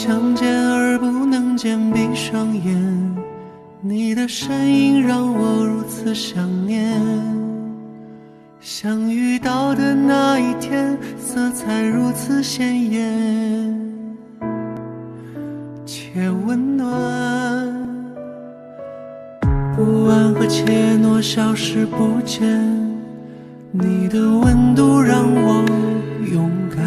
相见而不能见，闭上眼，你的身影让我如此想念。相遇到的那一天，色彩如此鲜艳且温暖，不安和怯懦消失不见，你的温度让我勇敢，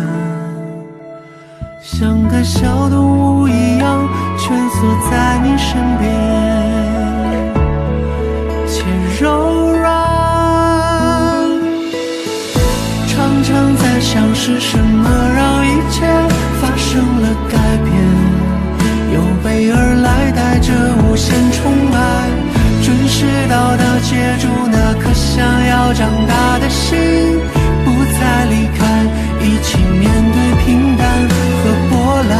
像个小动物一样蜷缩在你身边，且柔软。常常在想是什么让一切发生了改变，有备而来带着无限宠爱，准时到达接住那颗想要长大的心，不再离开，一起面对平淡和波澜。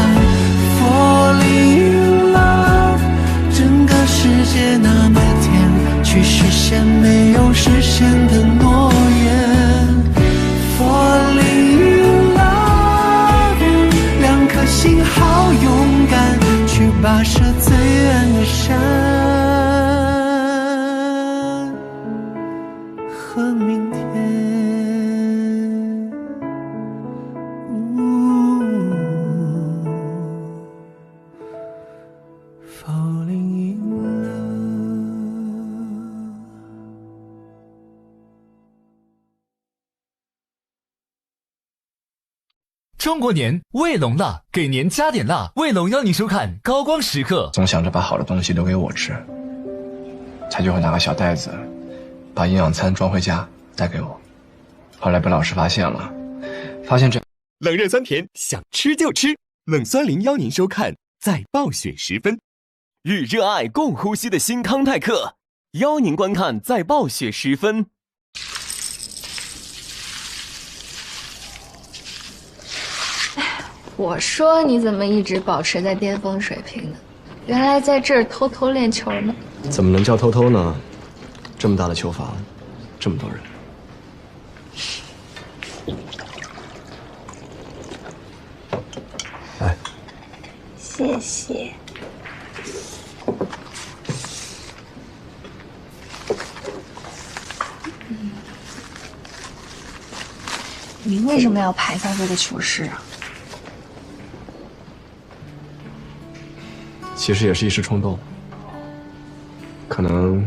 Falling in love， 整个世界那么甜，去实现没有实现的诺言。Falling in love， 两颗心好勇敢，去跋涉最远的山和明天。Falling in love。中国年，卫龙辣，给年加点辣。卫龙邀你收看高光时刻。总想着把好的东西留给我吃，他就会拿个小袋子，把营养餐装回家带给我。后来被老师发现了，发现这冷热酸甜，想吃就吃。冷酸灵邀您收看在暴雪时分，与热爱共呼吸的新康泰克，邀您观看在暴雪时分。我说你怎么一直保持在巅峰水平呢？原来在这儿偷偷练球呢。怎么能叫偷偷呢？这么大的球房，这么多人。来，谢谢。你为什么要排下这个球室啊？其实也是一时冲动，可能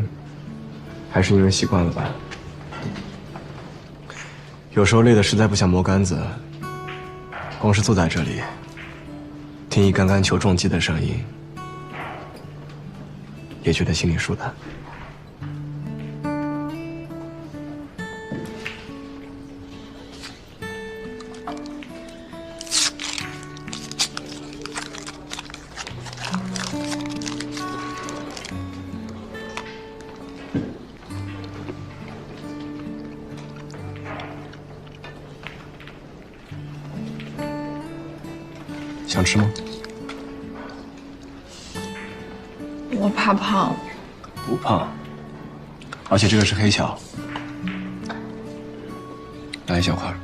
还是因为习惯了吧。有时候累得实在不想摸杆子，光是坐在这里，听一杆杆球重击的声音，也觉得心里舒坦。想吃吗？我怕胖。不胖，而且这个是黑巧，来一小块。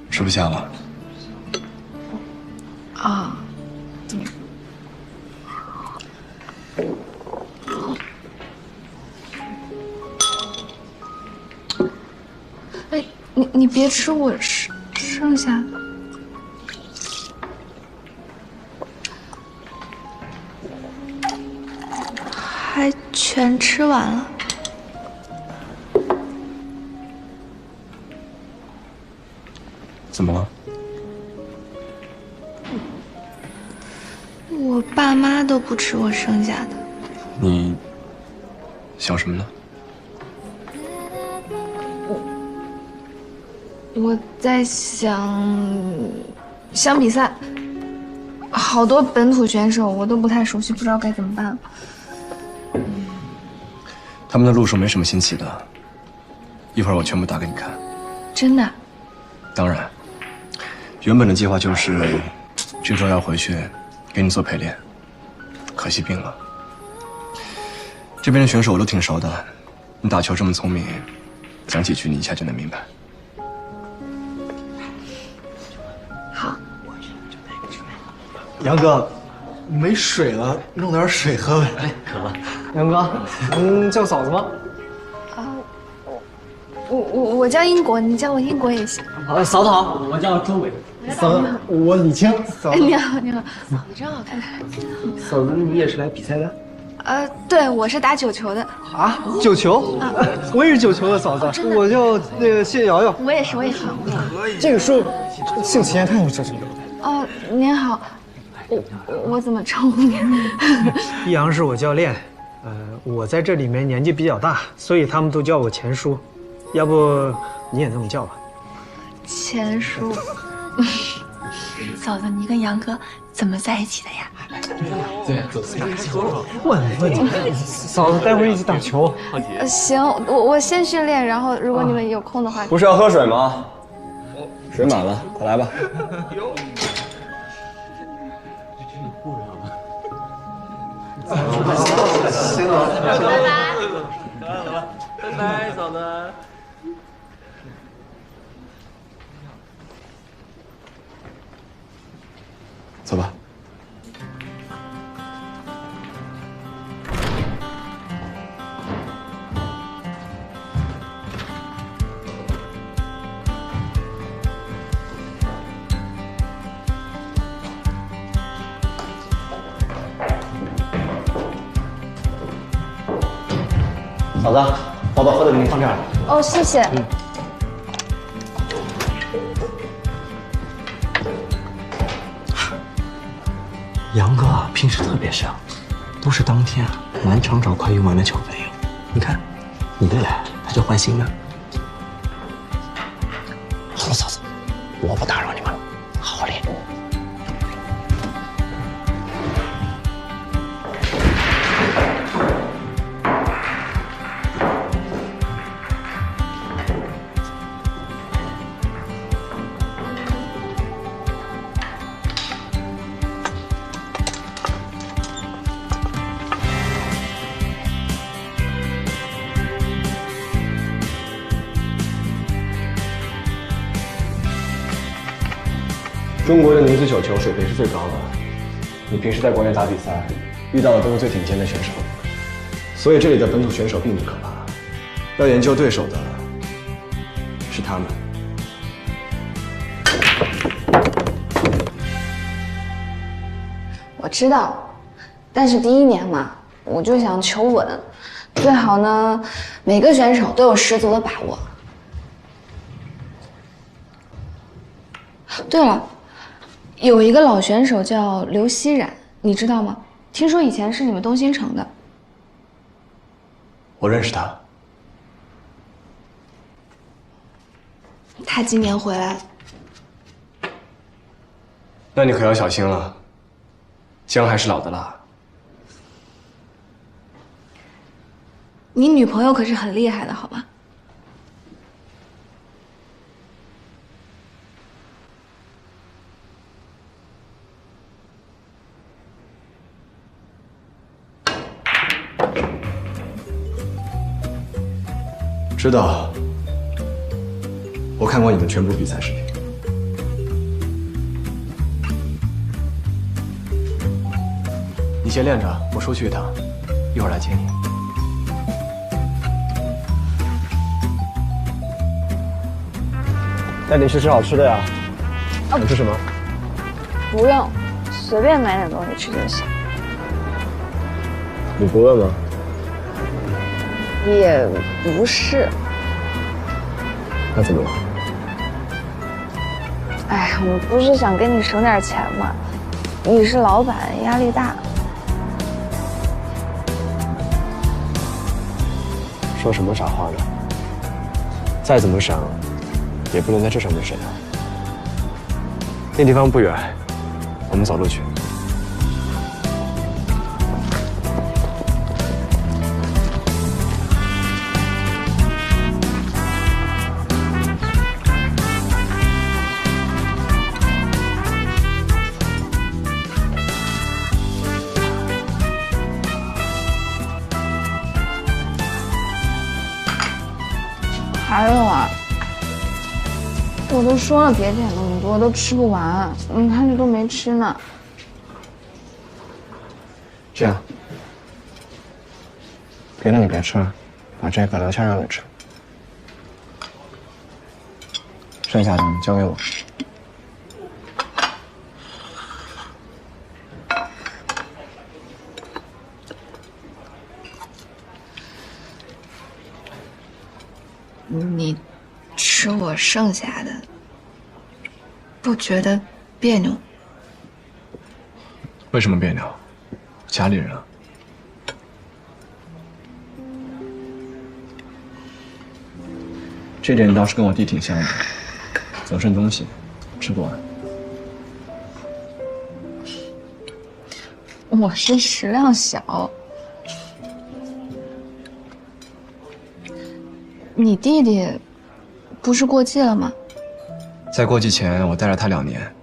吃不下了啊？哎，你别吃我剩下的。还全吃完了。怎么了？我爸妈都不吃我剩下的。你想什么呢？我在想比赛，好多本土选手我都不太熟悉，不知道该怎么办。他们的路数没什么新奇的，一会儿我全部打给你看。真的？当然，原本的计划就是这周要回去给你做陪练，可惜病了。这边的选手我都挺熟的，你打球这么聪明，讲几句你一下就能明白。好。杨哥，没水了，弄点水喝呗。哎，渴了。杨哥，能叫嫂子吗？我叫英国，你叫我英国也行。好，嫂子好，我叫周伟。嫂子，我李青。嫂子，你好，嫂子真好看。嫂子，你也是来比赛的？对，我是打9球的。啊，9球？我也是9球的嫂子。我叫那个谢瑶瑶。我也是。这个说姓钱，太有这种。哦，您好，我怎么称呼您？易阳是我教练，我在这里面年纪比较大，所以他们都叫我钱叔。要不你也这么叫吧？钱叔。嫂子，你跟杨哥怎么在一起的呀？问你，嫂子，待会儿一起打球。行，我先训练，然后如果你们有空的话，不是要喝水吗？水满了，快来吧。行了，拜拜，嫂子。走吧。嫂子，我把喝的给您放这儿了。哦，谢谢。杨哥平时特别省，都是当天满场找快用完的球费用。你看，你的来他就换新的。好了，嫂子，我不打扰你们了，好好练。中国的女子9球水平是最高的，你平时在国内打比赛，遇到的都是最顶尖的选手，所以这里的本土选手并不可怕，要研究对手的是他们。我知道，但是第1年嘛，我就想求稳，最好呢，每个选手都有十足的把握。对了，有一个老选手叫刘熙冉，你知道吗？听说以前是你们东新城的。我认识他。他今年回来了。那你可要小心了，姜还是老的辣。你女朋友可是很厉害的，好吗？知道，我看过你们全部比赛视频。你先练着，我出去一趟，一会儿来接你。带你去吃好吃的呀。想吃什么？不用，随便买点东西吃就行。你不饿吗？也不是。那怎么了？哎，我不是想给你省点钱吗？你是老板，压力大。说什么傻话呢？再怎么想，也不能在这上面审啊。那地方不远，我们走路去。还有啊，我都说了别点那么多，都吃不完。你看这都没吃呢。这样，别的你别吃，把这个留下让你吃，剩下的交给我。你吃我剩下的，不觉得别扭？为什么别扭？家里人啊。这点倒是跟我弟挺像的，总剩东西，吃不完。我是食量小。你弟弟不是过继了吗？在过继前，我带着他2年，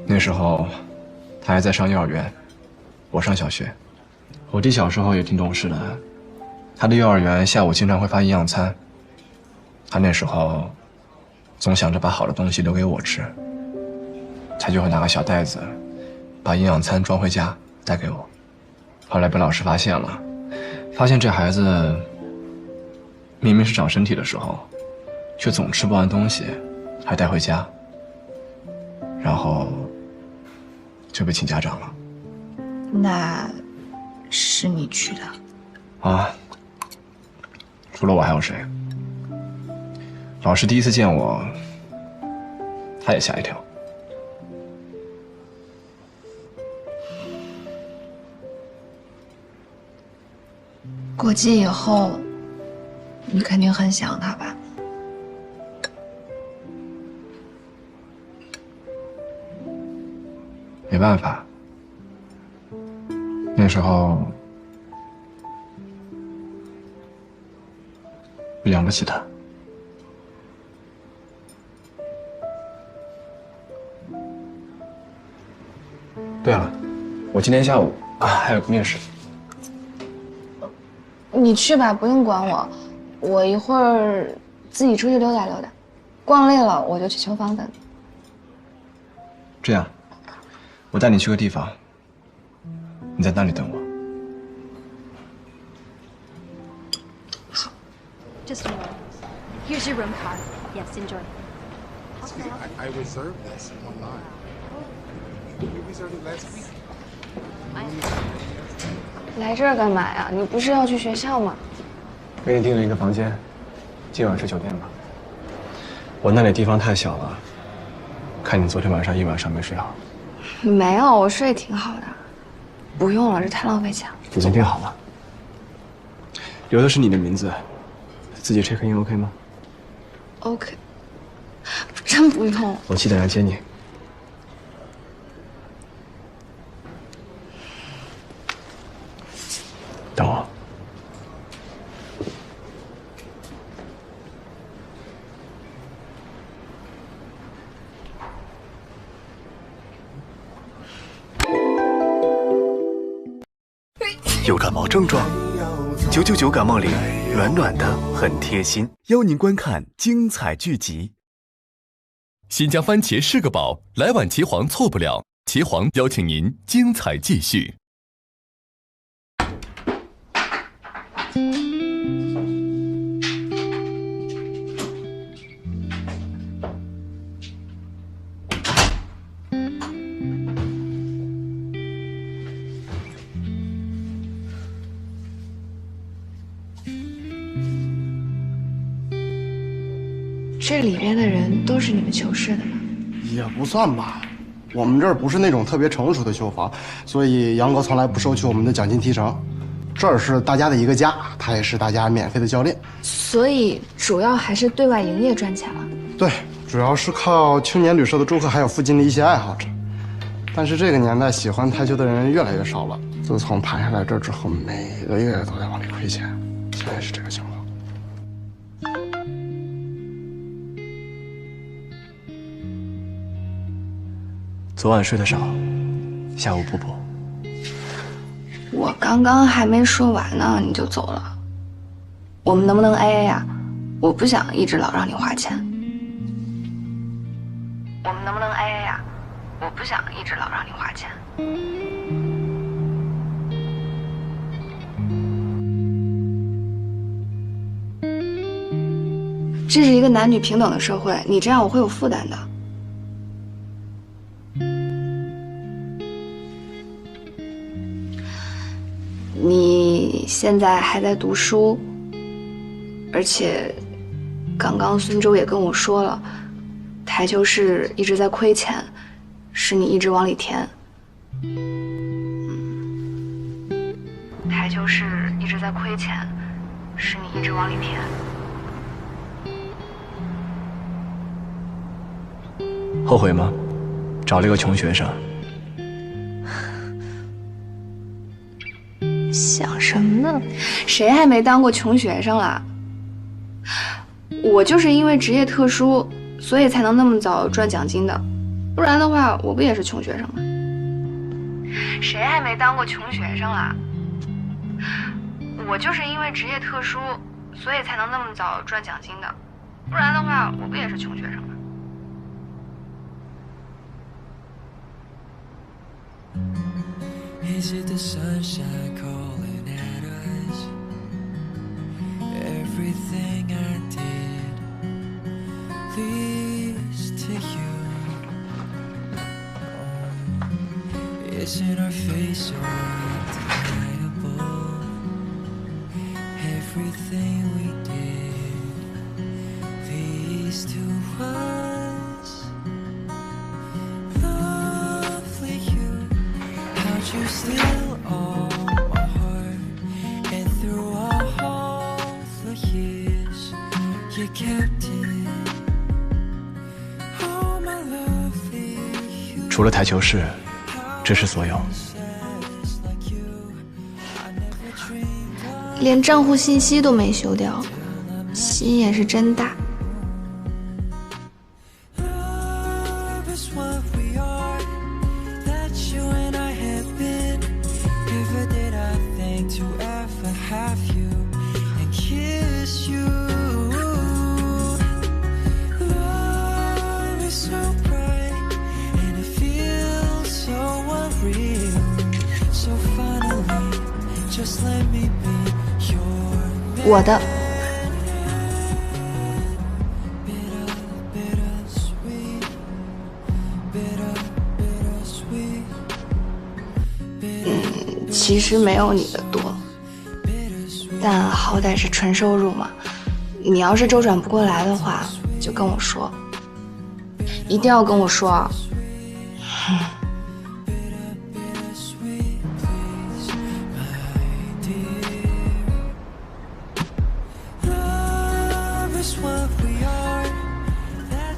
那时候他还在上幼儿园，我上小学。我弟小时候也挺懂事的，他的幼儿园下午经常会发营养餐，他那时候总想着把好的东西留给我吃，他就会拿个小袋子，把营养餐装回家带给我。后来被老师发现了，发现这孩子明明是长身体的时候，却总吃不完东西，还带回家，然后就被请家长了。那是你去的啊？除了我还有谁？老师第一次见我，他也吓一跳。过继以后，你肯定很想他吧？没办法，那时候养不起他。对了，我今天下午还有个面试。你去吧，不用管我，我一会儿自己出去溜达溜达，逛累了我就去球房等你。这样，我带你去个地方，你在那里等我。Just a moment. Here's your room card. Yes, enjoy. I reserved this online. You reserved it last week. 来这儿干嘛呀？你不是要去学校吗？给你订了一个房间，今晚睡酒店吧。我那里地方太小了，看你昨天晚上一晚上没睡好。没有，我睡挺好的。不用了，这太浪费钱了。已经订好了，留的是你的名字，自己 check in OK 吗 ？OK， 真不用。我7点来接你。等我。有感冒症状，999感冒灵，暖暖的，很贴心。邀您观看精彩剧集。新疆番茄是个宝，来碗茄皇错不了。茄皇邀请您精彩继续。这里边的人都是你们囚室的吗？也不算吧，我们这儿不是那种特别成熟的绣坊，所以杨哥从来不收取我们的奖金提成。这儿是大家的一个家，他也是大家免费的教练。所以主要还是对外营业赚钱了。对，主要是靠青年旅社的住客还有附近的一些爱好者。但是这个年代喜欢台球的人越来越少了。自从盘下来这之后，每个月都在往里亏钱，现在是这个情况。昨晚睡得少，下午补补。我刚刚还没说完呢，你就走了。我们能不能 AA 呀？我不想一直老让你花钱。我们能不能 AA 呀？我不想一直老让你花钱。这是一个男女平等的社会，你这样我会有负担的。你现在还在读书，而且刚刚孙周也跟我说了，台球室一直在亏钱，是你一直往里填。台球室一直在亏钱，是你一直往里填。后悔吗？找了一个穷学生。想什么呢？谁还没当过穷学生啦？我就是因为职业特殊，所以才能那么早赚奖金的，不然的话，我不也是穷学生吗？谁还没当过穷学生啦？我就是因为职业特殊，所以才能那么早赚奖金的，不然的话，我不也是穷学生吗？Is it the sunshine calling at us? Everything I did leads to you. Oh, isn't our face so undeniable? Everything we did leads to us. Lovely you. You still own my heart, and through all the years, you kept it. Oh my lovely you. 除了台球室，这是所有。连账户信息都没修掉，心也是真大。我的。其实没有你的多，但好歹是纯收入嘛。你要是周转不过来的话，就跟我说，一定要跟我说啊。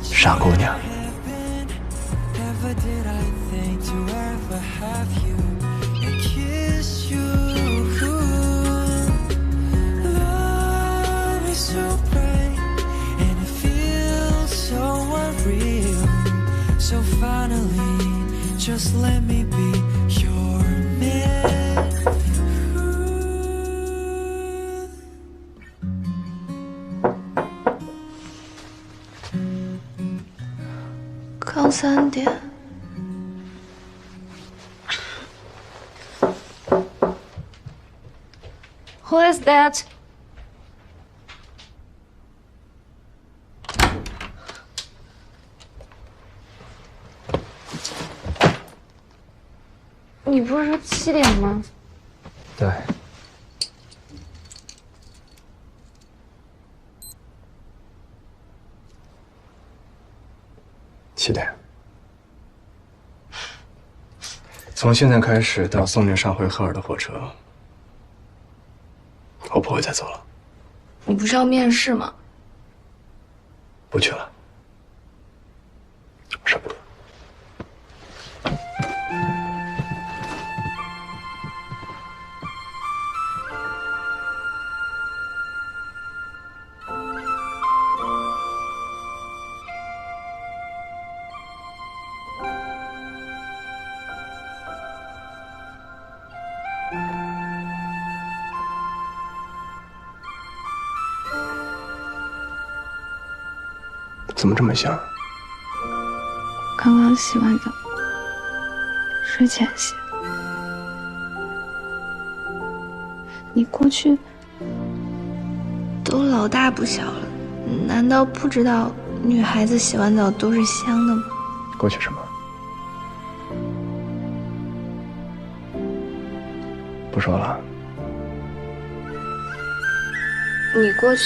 傻姑娘。So finally, just let me be your man. 刚3点。Who is that? 你不是说7点吗？对。7点。从现在开始到送你上回赫尔的火车，我不会再走了。你不是要面试吗？不去了，舍不得。怎么这么像？刚刚洗完澡，睡前洗。你过去都老大不小了，难道不知道女孩子洗完澡都是香的吗？过去什么？不说了。你过去。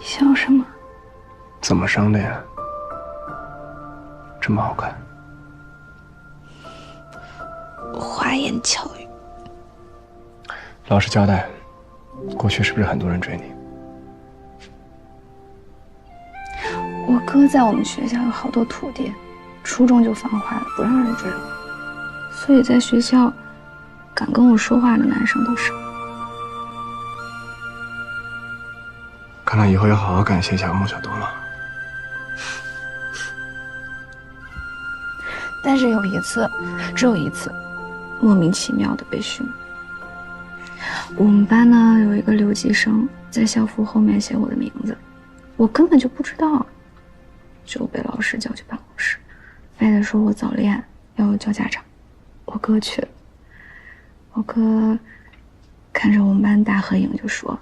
你笑什么？怎么生的呀？这么好看？花言巧语。老实交代，过去是不是很多人追你？我哥在我们学校有好多徒弟，初中就放坏了，不让人追我，所以在学校敢跟我说话的男生都少。看来以后要好好感谢一下孟小冬了。但是有一次，只有一次，莫名其妙的被训。我们班呢有一个留级生在校服后面写我的名字，我根本就不知道，就被老师叫去办公室，非得说我早恋，要叫家长。我哥去了，我哥看着我们班大合影就说，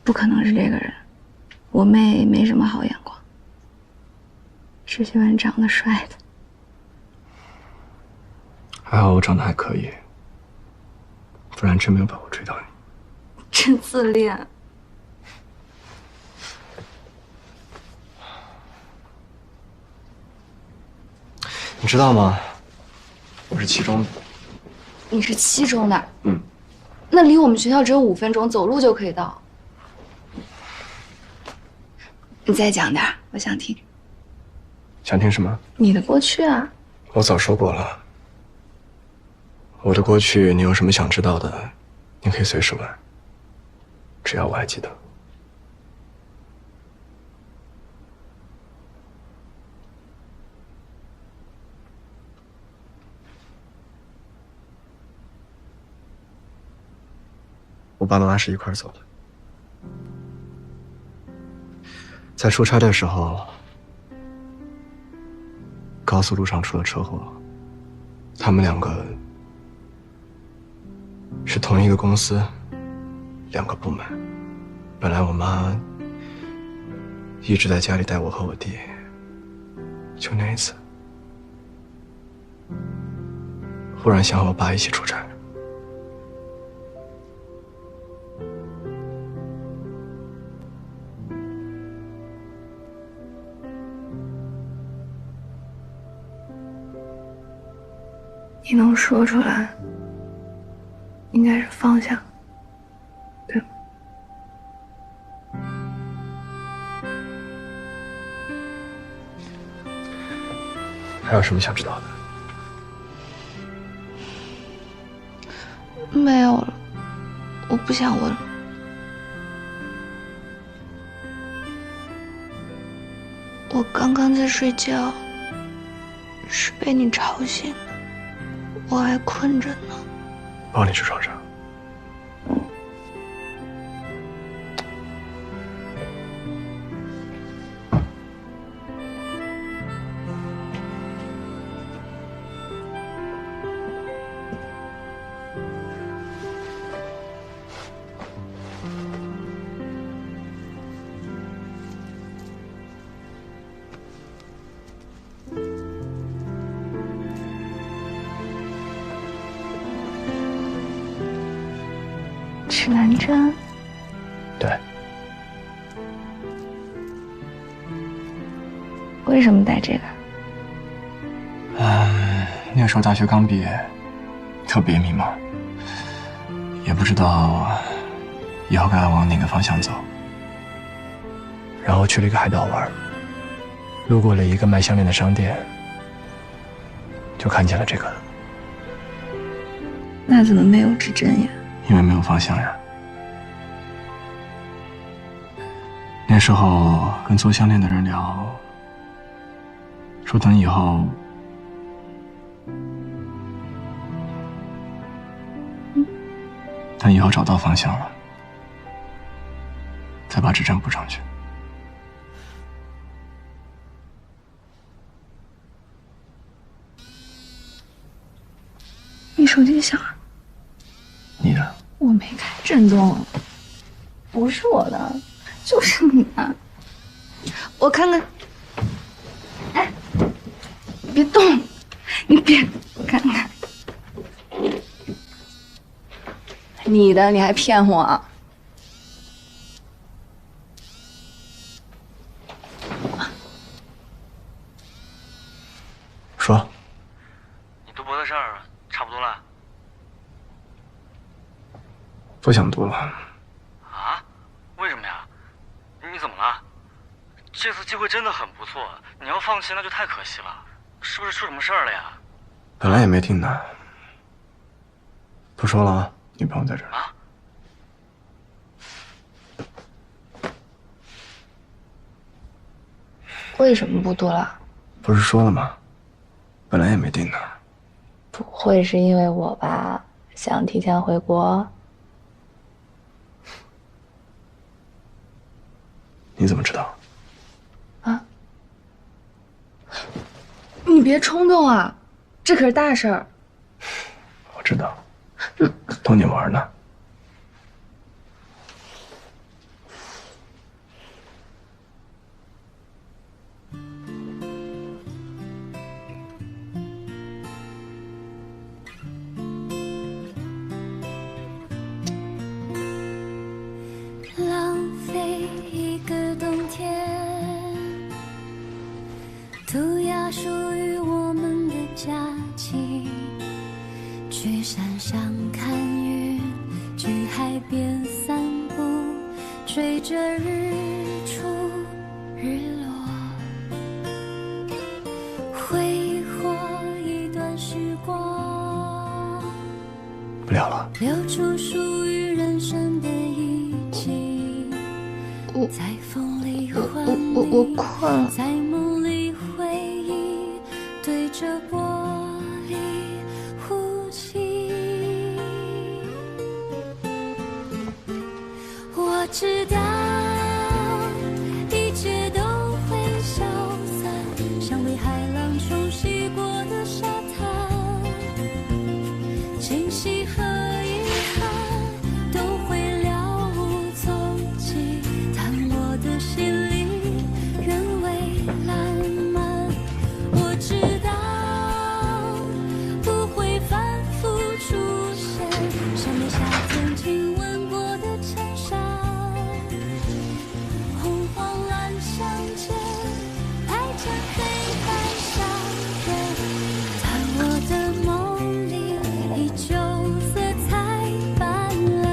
不可能是这个人，我妹没什么好眼光，只喜欢长得帅的。还好我长得还可以，不然真没有把握追到你。真自恋。你知道吗？我是七中的。你是七中的？嗯。那离我们学校只有5分钟，走路就可以到。你再讲点，我想听。想听什么？你的过去啊。我早说过了。我的过去，你有什么想知道的，你可以随时问，只要我还记得。我爸妈是一块儿走的，在出差的时候，高速路上出了车祸，他们2个是同一个公司，2个部门。本来我妈一直在家里带我和我弟，就那一次，忽然想和我爸一起出差。你能说出来，应该是放下，对吗？还有什么想知道的？没有了，我不想问了。我刚刚在睡觉，是被你吵醒的。我还困着呢，抱你去床上。指南针。对。为什么带这个？那时候大学刚毕业，特别迷茫，也不知道以后该往哪个方向走。然后去了一个海岛玩，路过了一个卖项链的商店，就看见了这个。那怎么没有指针呀？因为没有方向呀。那时候跟做项链的人聊，说等以后，等以后找到方向了，再把指针补上去。你手机响了？你的？我没开震动，不是我的，就是你的。我看看。哎，你别动，你别看看。你的，你还骗我？说。你读博的事儿差不多了？不想读了。啊？为什么呀？你怎么了？这次机会真的很不错，你要放弃那就太可惜了。是不是出什么事儿了呀？本来也没定的。不说了啊，女朋友在这儿。啊？为什么不读了？不是说了吗？本来也没定的。不会是因为我吧？想提前回国？你怎么知道？啊？你别冲动啊，这可是大事儿。我知道，逗你玩呢。浪费一个冬天，涂鸦属于我们的假期，去山上看云，去海边散步，追着日出日落，挥霍一段时光，不聊了。留出属于人生的一季，在风里换我困了。在梦里回忆，对着玻璃呼吸。我知道一切都会消散，像被海浪冲洗过的沙滩，惊喜和遗憾都会了无踪迹，但我的心里原味烂漫。我知道不会反复出现，像被夏天亲吻过的衬衫，红黄蓝相间，排成黑白相间，但我的梦里依旧色彩斑斓。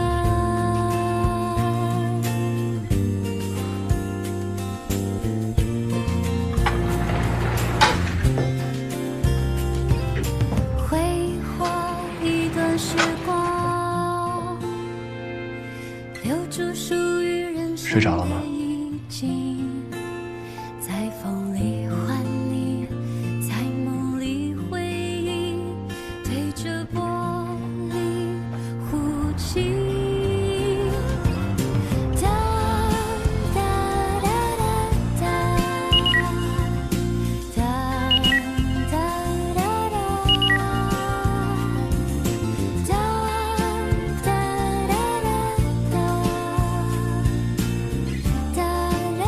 挥霍一段时光，留住属于人生睡着了吗？的意境，在风里唤你，在梦里回忆，对着玻璃呼气。哒哒哒哒哒，哒哒哒哒，哒哒哒哒哒，哒啦。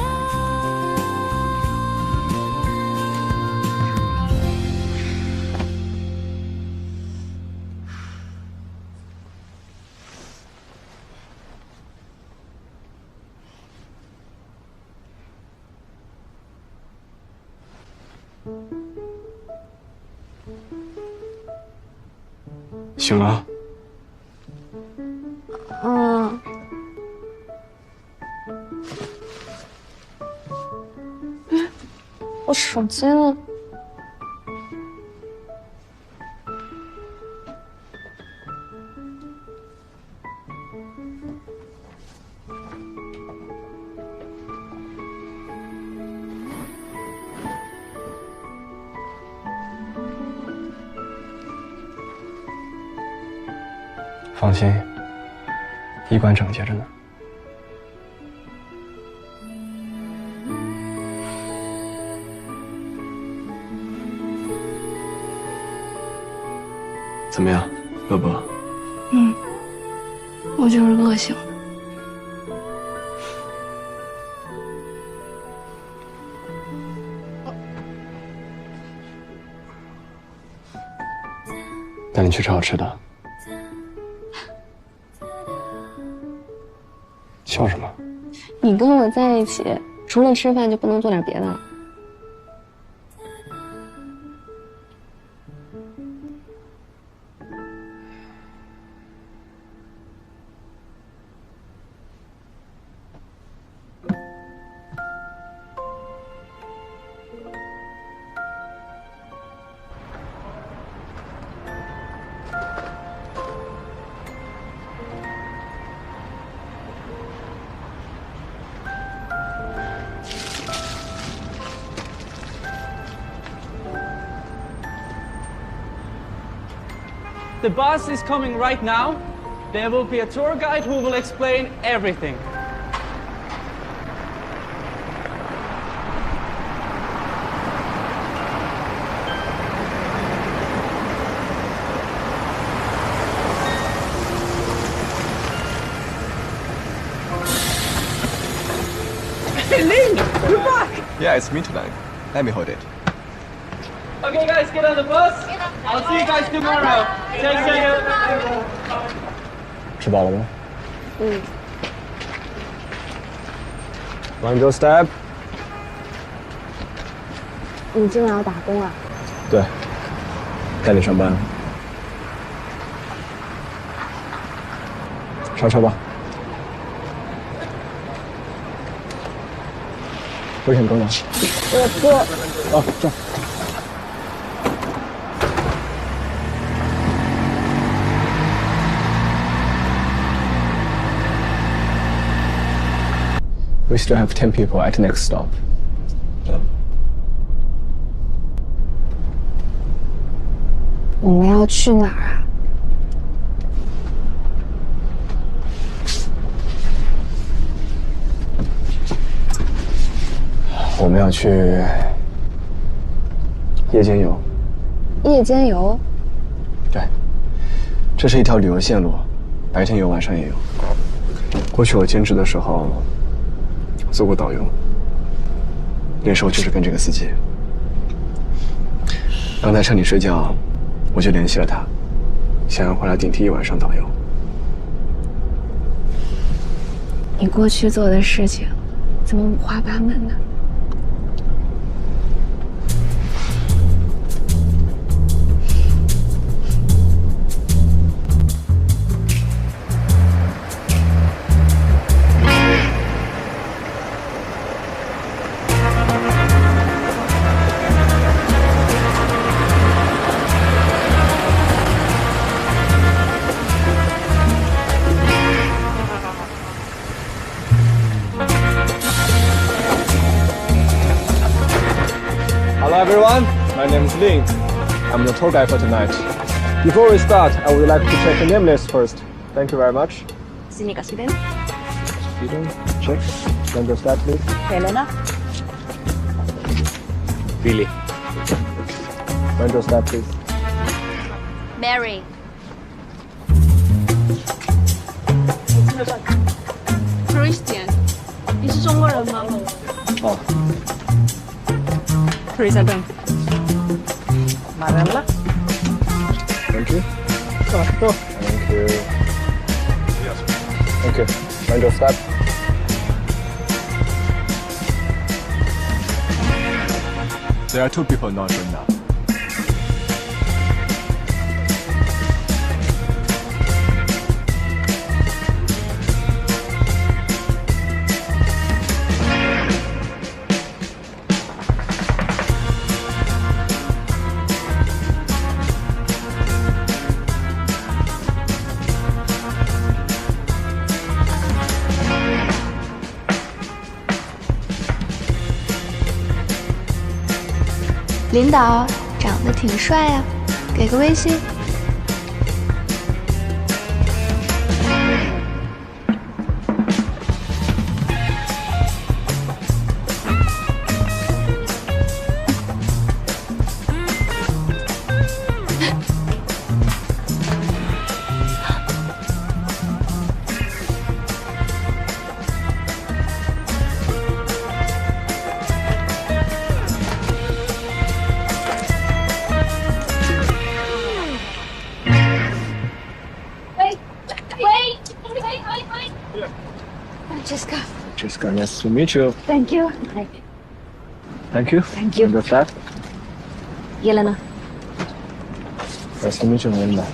醒了。嗯。我手机呢？放心，衣冠整洁着呢。怎么样，饿不饿？嗯，我就是饿醒的。带你去吃好吃的。笑什么？你跟我在一起，除了吃饭就不能做点别的了。The bus is coming right now. There will be a tour guide who will explain everything. Hey, Ling! You're back! Yeah, it's me tonight. Let me hold it. Okay, guys, get on the bus. I'll see you guys tomorrow. Take care. 吃饱了吗？嗯。 One step。你今晚要打工啊？对，带你上班。上车吧。危险更大。我哥。哦，这儿。 We still have 10 people at the next stop. 我们要去哪儿啊？我们要去夜间游。夜间游？对，这是一条旅游线路，白天游，晚上也有。过去我兼职的时候。 做过导游，那时候就是跟这个司机。刚才趁你睡觉，我就联系了他，想要回来顶替一晚上导游。你过去做的事情，怎么五花八门呢？ Hello everyone, my name is Ling. I'm the tour guide for tonight. Before we start, I would like to check the name list first. Thank you very much. Sinika Sweden. Sweden, check. Number start, please. Helena. Billy. Number start, please. Mary. Christian， 你是中国人吗？哦。 Teresa Deng. Marella. Thank you. Thank you. Okay, mind start. There are two people not showing up.领导长得挺帅呀，给个微信。Jessica, nice to meet you. Thank you. Thank you. Thank you. And the flat. Yelena. Nice to meet you, Melinda.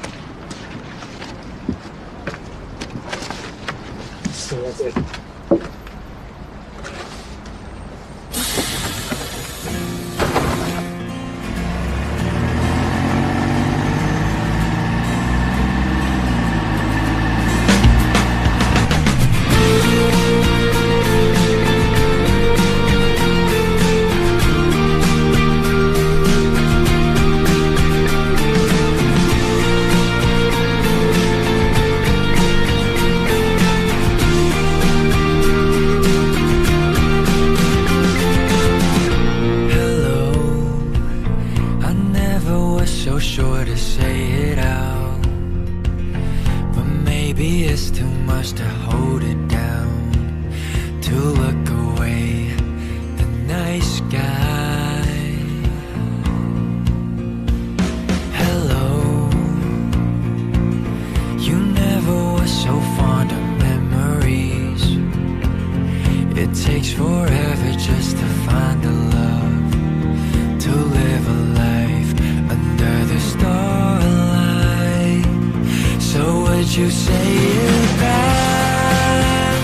You say it back.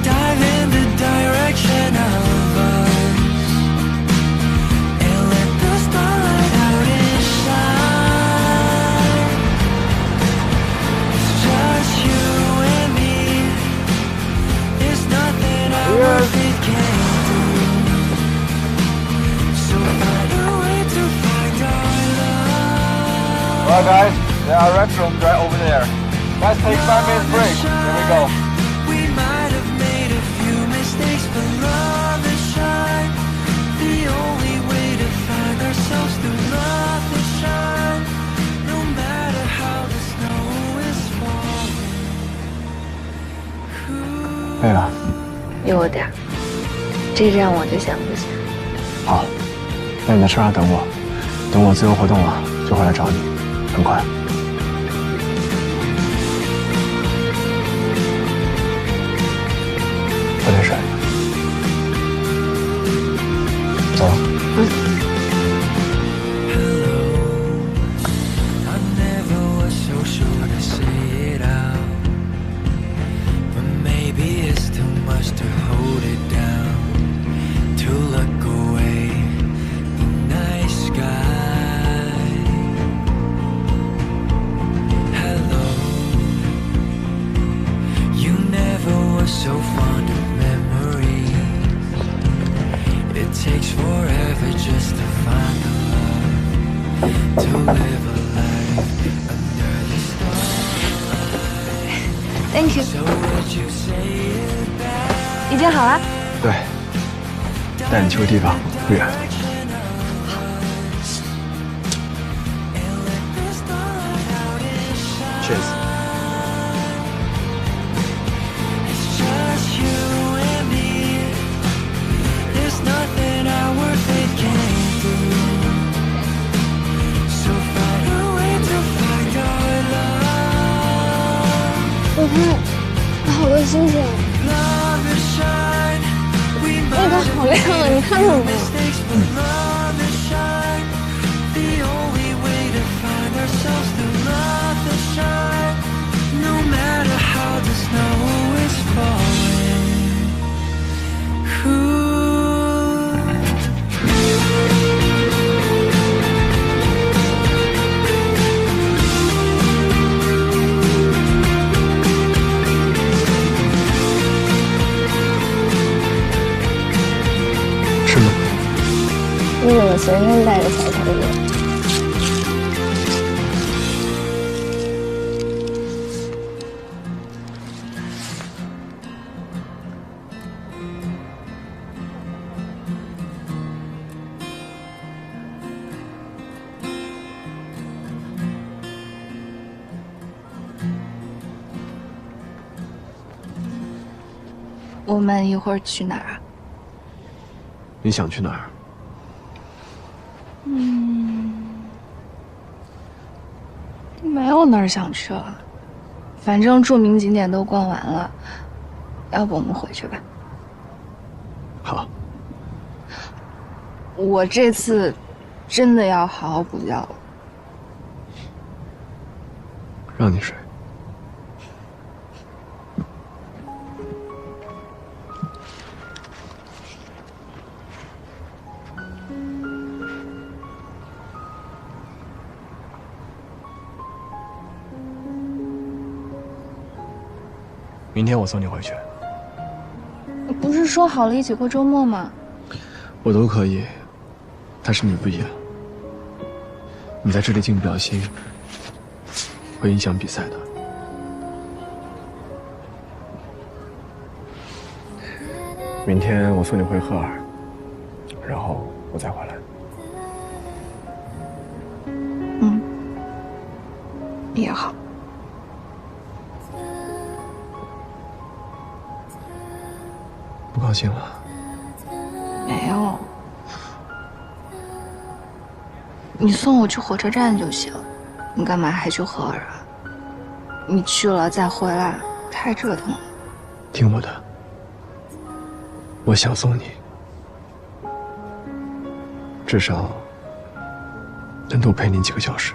Dive in the direction of us and let the starlight out and shine. It's just you and me. There's nothing our world it can't do. So find a way to find our love. Alright guys, there are restrooms right over there. Let's take 5 minutes break. Here we go. We might have made a few mistakes, but love and shine. The only way to find ourselves through love and shine. No matter how the snow is falling. 累了，有点儿，这让我就想不起。好，那你在车上等我，等我自由活动了就会来找你，很快。喝点水。走了。So fond of memories. It takes forever just to find the love to live a life under the starlight. Thank you. So would you say it back? 已经好了。对，带你去个地方，不远。Cheers。我看我好多星星。那个好亮啊，你看到没有？是吗？你怎么随身带个小小的烟？我们一会儿去哪儿啊？你想去哪儿？没有哪儿想去了，反正著名景点都逛完了，要不我们回去吧？好。我这次真的要好好补觉了。让你睡。明天我送你回去。不是说好了一起过周末吗？我都可以，但是你不一样。你在这里进不了心，会影响比赛的。明天我送你回赫尔，然后我再回来。也好。不高兴了？没有。你送我去火车站就行，你干嘛还去赫尔啊？你去了再回来，太折腾了。听我的，我想送你，至少能多陪你几个小时。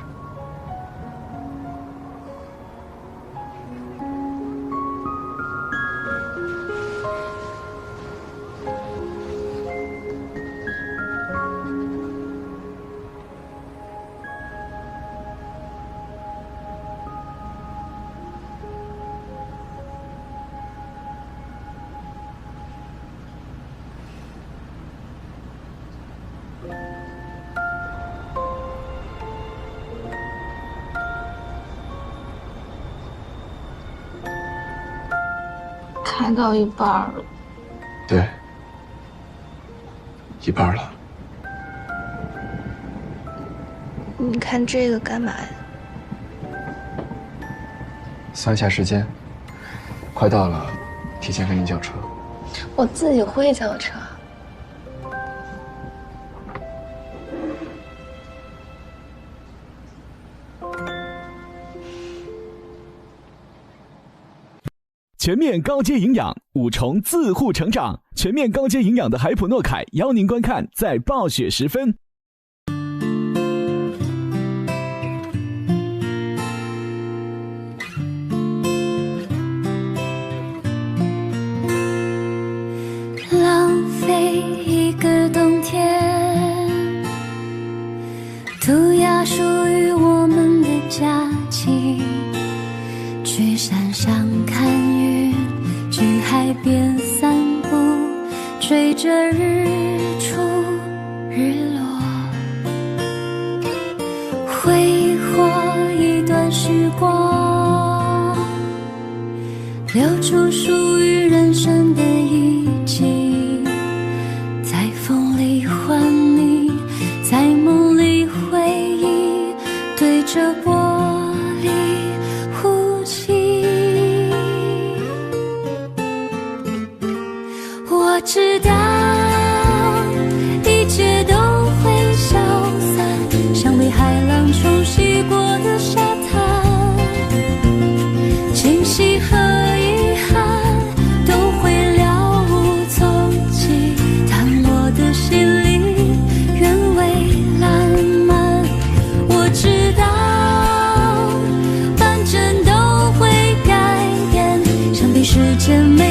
开到一半了。对，一半了。你看这个干嘛呀？算一下时间，快到了，提前跟你叫车。我自己会叫车。全面高阶营养，5重自护成长，全面高阶营养的海普诺凯邀您观看，在暴雪时分。浪费一个冬天，涂鸦属于我们的假期，去山上看云，去海边散步，追着日出日落，挥霍一段时光，留出属于人生的遗迹，在风里幻迷，在梦里回忆，对着玻璃呼气。我知道一切都会消散，像被海浪冲洗过的沙滩，惊喜和遗憾都会了无踪迹。比时间美